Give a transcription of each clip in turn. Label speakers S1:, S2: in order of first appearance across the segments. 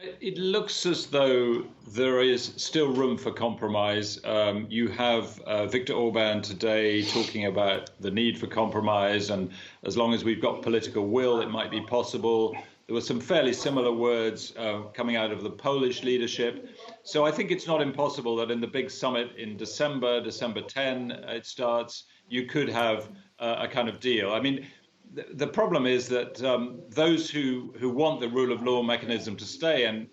S1: It looks as though there is still room for compromise. You have Viktor Orban today talking about the need for compromise, and as long as we've got political will, it might be possible. There were some fairly similar words coming out of the Polish leadership. So I think it's not impossible that in the big summit in December, December 10, it starts, you could have a kind of deal. I mean, the problem is that those who want the rule of law mechanism to stay and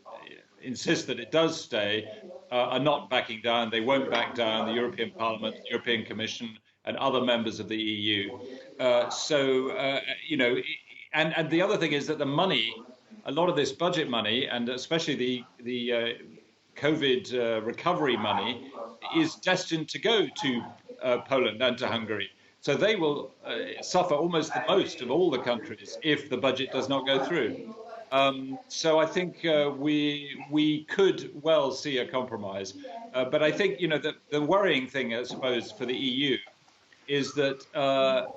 S1: insist that it does stay are not backing down. They won't back down. The European Parliament, the European Commission, and other members of the EU. And the other thing is that the money, a lot of this budget money, and especially the COVID recovery money, is destined to go to Poland and to Hungary. So they will suffer almost the most of all the countries if the budget does not go through. So I think we could well see a compromise. But I think, the worrying thing, I suppose, for the EU is that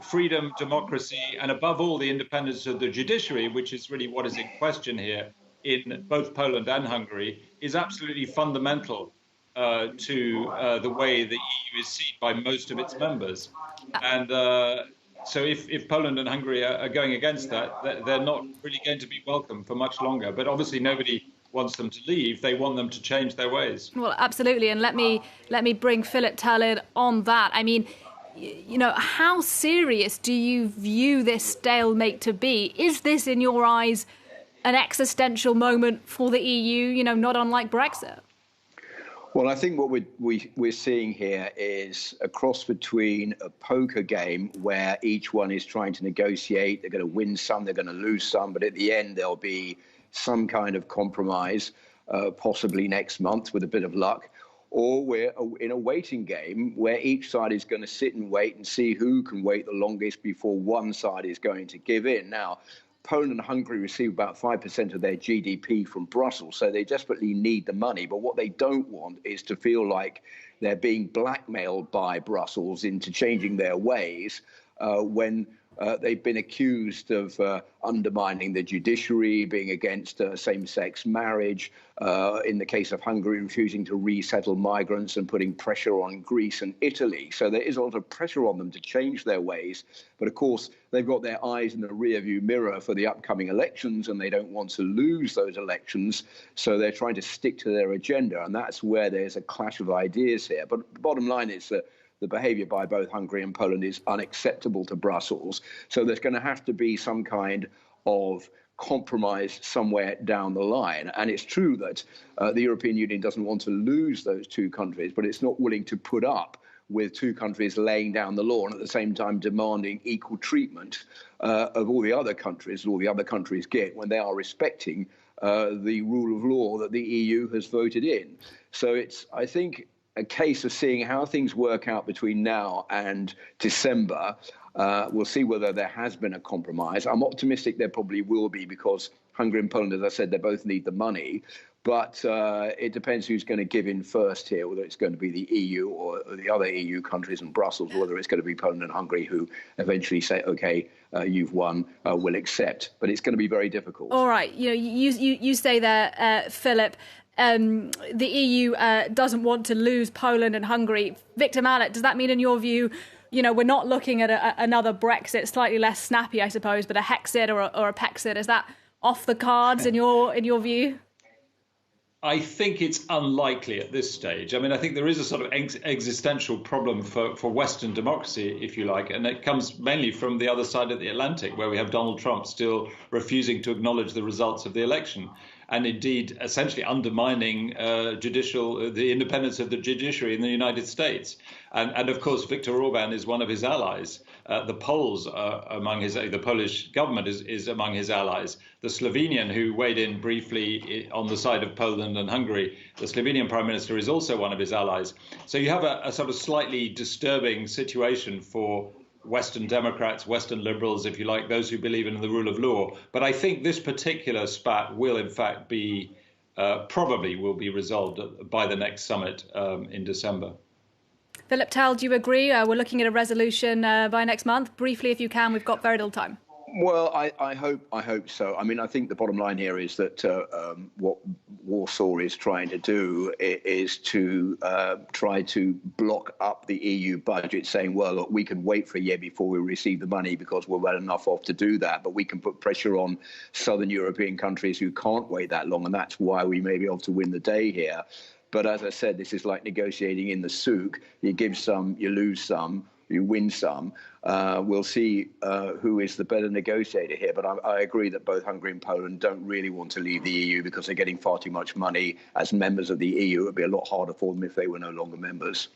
S1: freedom, democracy, and above all, the independence of the judiciary, which is really what is in question here in both Poland and Hungary, is absolutely fundamental to the way the EU is seen by most of its members. And so if Poland and Hungary are going against that, they're not really going to be welcome for much longer. But obviously nobody wants them to leave. They want them to change their ways.
S2: Well, absolutely. And let me bring Philip Turle in on that. I mean, how serious do you view this stalemate to be? Is this, in your eyes, an existential moment for the EU, not unlike Brexit?
S3: Well, I think what we're seeing here is a cross between a poker game where each one is trying to negotiate. They're going to win some, they're going to lose some, but at the end there'll be some kind of compromise, possibly next month with a bit of luck. Or we're in a waiting game where each side is going to sit and wait and see who can wait the longest before one side is going to give in. Now, Poland and Hungary receive about 5% of their GDP from Brussels, so they desperately need the money. But what they don't want is to feel like they're being blackmailed by Brussels into changing their ways when they've been accused of undermining the judiciary, being against same-sex marriage, in the case of Hungary, refusing to resettle migrants and putting pressure on Greece and Italy. So there is a lot of pressure on them to change their ways. But of course, they've got their eyes in the rearview mirror for the upcoming elections, and they don't want to lose those elections. So they're trying to stick to their agenda. And that's where there's a clash of ideas here. But the bottom line is that the behaviour by both Hungary and Poland is unacceptable to Brussels. So there's going to have to be some kind of compromise somewhere down the line. And it's true that the European Union doesn't want to lose those two countries, but it's not willing to put up with two countries laying down the law and at the same time demanding equal treatment of all the other countries, all the other countries get when they are respecting the rule of law that the EU has voted in. So it's, I think, a case of seeing how things work out between now and December. We'll see whether there has been a compromise. I'm optimistic there probably will be because Hungary and Poland, as I said, they both need the money. But it depends who's going to give in first here, whether it's going to be the EU or the other EU countries and Brussels, or whether it's going to be Poland and Hungary who eventually say, OK, you've won, we'll accept. But it's going to be very difficult.
S2: All right. You say there, Philip, the EU doesn't want to lose Poland and Hungary. Victor Mallet, does that mean, in your view, we're not looking at another Brexit, slightly less snappy, I suppose, but a Hexit or a Pexit? Is that off the cards in your view?
S1: I think it's unlikely at this stage. I mean, I think there is a sort of existential problem for Western democracy, if you like, and it comes mainly from the other side of the Atlantic, where we have Donald Trump still refusing to acknowledge the results of the election, and indeed essentially undermining the independence of the judiciary in the United States. And of course, Viktor Orban is one of his allies. The Poles are among the Polish government is among his allies. The Slovenian, who weighed in briefly on the side of Poland and Hungary, the Slovenian Prime Minister is also one of his allies. So you have a sort of slightly disturbing situation for Western Democrats, Western liberals, if you like, those who believe in the rule of law. But I think this particular spat will, in fact, probably will be resolved by the next summit in December.
S2: Philip Turle, do you agree? We're looking at a resolution by next month. Briefly, if you can, we've got very little time.
S3: Well, I hope so. I mean, I think the bottom line here is that what Warsaw is trying to do is to try to block up the EU budget, saying, well, look, we can wait for a year before we receive the money because we're well enough off to do that. But we can put pressure on southern European countries who can't wait that long. And that's why we may be able to win the day here. But as I said, this is like negotiating in the souk. You give some, you lose some, you win some. We'll see who is the better negotiator here. But I agree that both Hungary and Poland don't really want to leave the EU because they're getting far too much money as members of the EU. It would be a lot harder for them if they were no longer members.